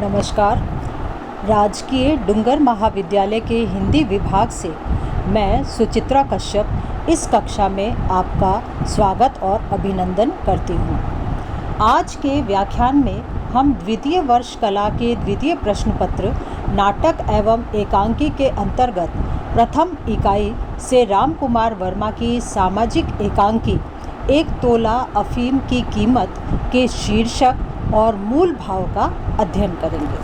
नमस्कार। राजकीय डूंगर महाविद्यालय के हिंदी विभाग से मैं सुचित्रा कश्यप इस कक्षा में आपका स्वागत और अभिनंदन करती हूँ। आज के व्याख्यान में हम द्वितीय वर्ष कला के द्वितीय प्रश्न पत्र नाटक एवं एकांकी के अंतर्गत प्रथम इकाई से राम कुमार वर्मा की सामाजिक एकांकी एक तोला अफीम की कीमत के शीर्षक और मूल भाव का अध्ययन करेंगे।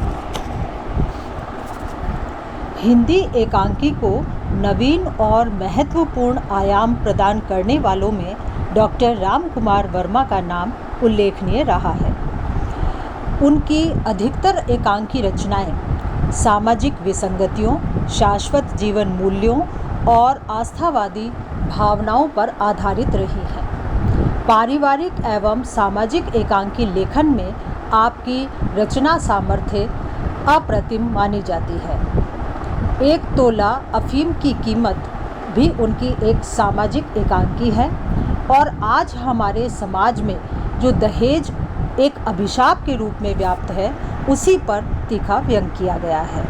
हिंदी एकांकी को नवीन और महत्वपूर्ण आयाम प्रदान करने वालों में डॉक्टर राम कुमार वर्मा का नाम उल्लेखनीय रहा है। उनकी अधिकतर एकांकी रचनाएं सामाजिक विसंगतियों, शाश्वत जीवन मूल्यों और आस्थावादी भावनाओं पर आधारित रही हैं। पारिवारिक एवं सामाजिक एकांकी लेखन में आपकी रचना सामर्थ्य अप्रतिम मानी जाती है। एक तोला अफीम की कीमत भी उनकी एक सामाजिक एकांकी है और आज हमारे समाज में जो दहेज एक अभिशाप के रूप में व्याप्त है, उसी पर तीखा व्यंग किया गया है।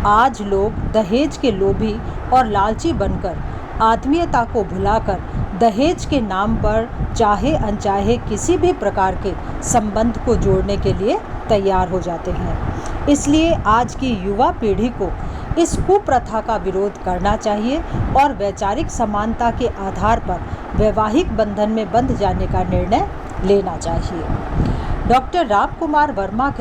आज लोग दहेज के लोभी और लालची बनकर आत्मीयता को भुलाकर दहेज के नाम पर चाहे अनचाहे किसी भी प्रकार के संबंध को जोड़ने के लिए तैयार हो जाते हैं। इसलिए आज की युवा पीढ़ी को इस कुप्रथा का विरोध करना चाहिए और वैचारिक समानता के आधार पर वैवाहिक बंधन में बंध जाने का निर्णय लेना चाहिए। डॉक्टर राम कुमार वर्मा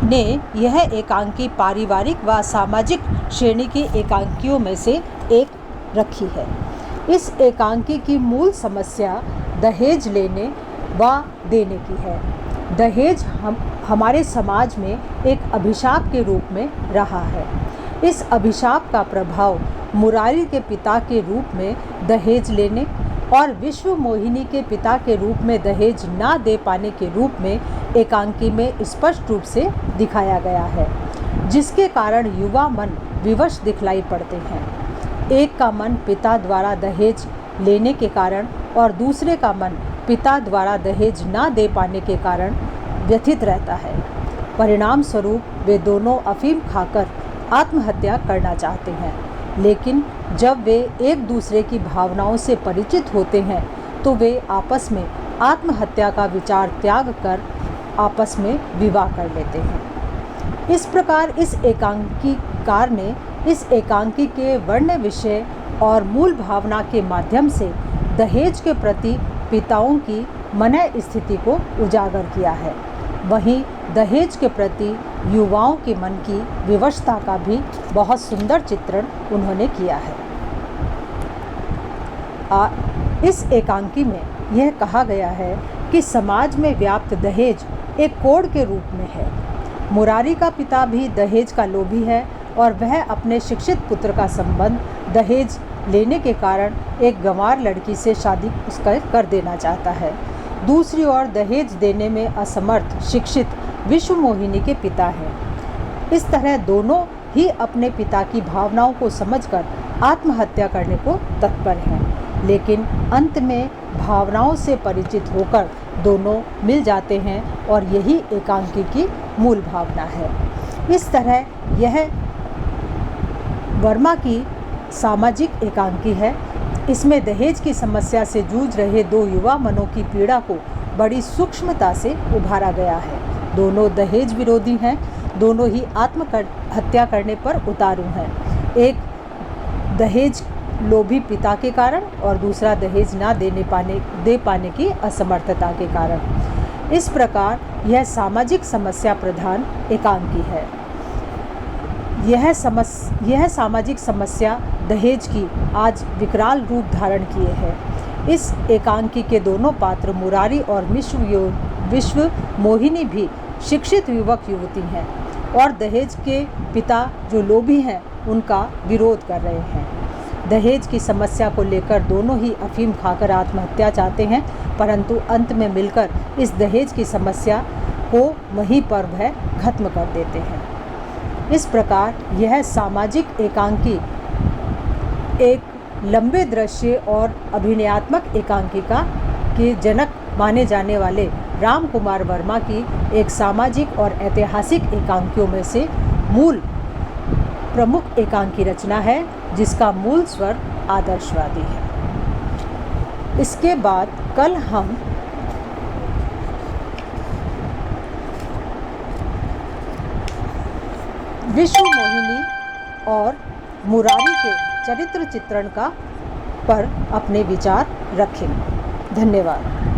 ने यह एकांकी पारिवारिक व सामाजिक श्रेणी की एकांकियों में से एक रखी है। इस एकांकी की मूल समस्या दहेज लेने व देने की है। दहेज हमारे समाज में एक अभिशाप के रूप में रहा है। इस अभिशाप का प्रभाव मुरारी के पिता के रूप में दहेज लेने और विश्व मोहिनी के पिता के रूप में दहेज ना दे पाने के रूप में एकांकी में स्पष्ट रूप से दिखाया गया है, जिसके कारण युवा मन विवश दिखलाई पड़ते हैं। एक का मन पिता द्वारा दहेज लेने के कारण और दूसरे का मन पिता द्वारा दहेज ना दे पाने के कारण व्यथित रहता है। परिणाम स्वरूप वे दोनों अफीम खाकर आत्महत्या करना चाहते हैं, लेकिन जब वे एक दूसरे की भावनाओं से परिचित होते हैं तो वे आपस में आत्महत्या का विचार त्याग कर आपस में विवाह कर लेते हैं। इस प्रकार इस एकांकीकार ने इस एकांकी के वर्ण विषय और मूल भावना के माध्यम से दहेज के प्रति पिताओं की मनः स्थिति को उजागर किया है। वहीं दहेज के प्रति युवाओं के मन की विवशता का भी बहुत सुंदर चित्रण उन्होंने किया है। इस एकांकी में यह कहा गया है कि समाज में व्याप्त दहेज एक कोड़ के रूप में है। मुरारी का पिता भी दहेज का लोभी है और वह अपने शिक्षित पुत्र का संबंध दहेज लेने के कारण एक गंवार लड़की से शादी उसका कर देना चाहता है। दूसरी ओर दहेज देने में असमर्थ शिक्षित विश्व मोहिनी के पिता हैं। इस तरह दोनों ही अपने पिता की भावनाओं को समझकर आत्महत्या करने को तत्पर हैं, लेकिन अंत में भावनाओं से परिचित होकर दोनों मिल जाते हैं और यही एकांकी की मूल भावना है। इस तरह यह वर्मा की सामाजिक एकांकी है। इसमें दहेज की समस्या से जूझ रहे दो युवा मनों की पीड़ा को बड़ी सूक्ष्मता से उभारा गया है। दोनों दहेज विरोधी हैं, दोनों ही आत्महत्या करने पर उतारू हैं। एक दहेज लोभी पिता के कारण और दूसरा दहेज ना दे पाने की असमर्थता के कारण। इस प्रकार यह सामाजिक समस्या प्रधान एकांकी है। यह सामाजिक समस्या दहेज की आज विकराल रूप धारण किए है। इस एकांकी के दोनों पात्र मुरारी और विश्व मोहिनी भी शिक्षित युवक युवती हैं और दहेज के पिता जो लोभी हैं उनका विरोध कर रहे हैं। दहेज की समस्या को लेकर दोनों ही अफीम खाकर आत्महत्या चाहते हैं, परंतु अंत में मिलकर इस दहेज की समस्या को वहीं पर वह खत्म कर देते हैं। इस प्रकार यह सामाजिक एकांकी एक लंबे दृश्य और अभिनयात्मक एकांकिका के जनक माने जाने वाले राम कुमार वर्मा की एक सामाजिक और ऐतिहासिक एकांकियों में से मूल प्रमुख एकांकी रचना है, जिसका मूल स्वर आदर्शवादी है। इसके बाद कल हम विश्व मोहिनी और मुरारी के चरित्र चित्रण पर अपने विचार रखेंगे। धन्यवाद।